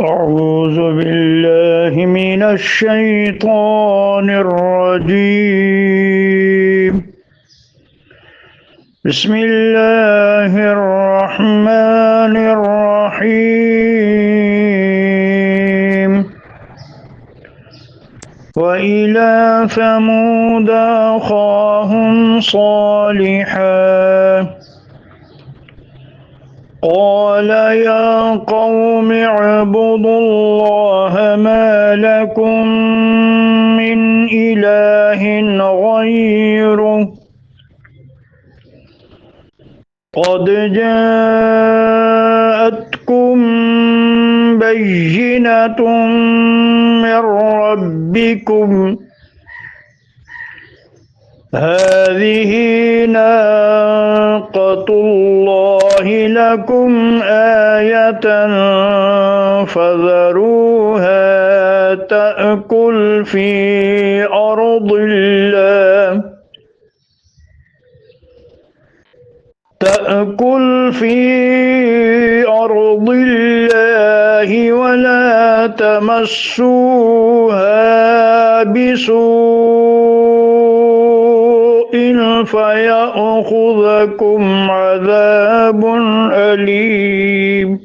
أعوذ بالله من الشيطان الرجيم. بسم الله الرحمن الرحيم. وإلى ثمود أخاهم صالحا قال يا قوم اعبدوا الله ما لكم من إله غيره قد جاءتكم بينة من ربكم هذه ناقة الله لكم آية فذروها تأكل في أرض الله ولا تمسوها بسوء فيأخذكم عذاب أليم.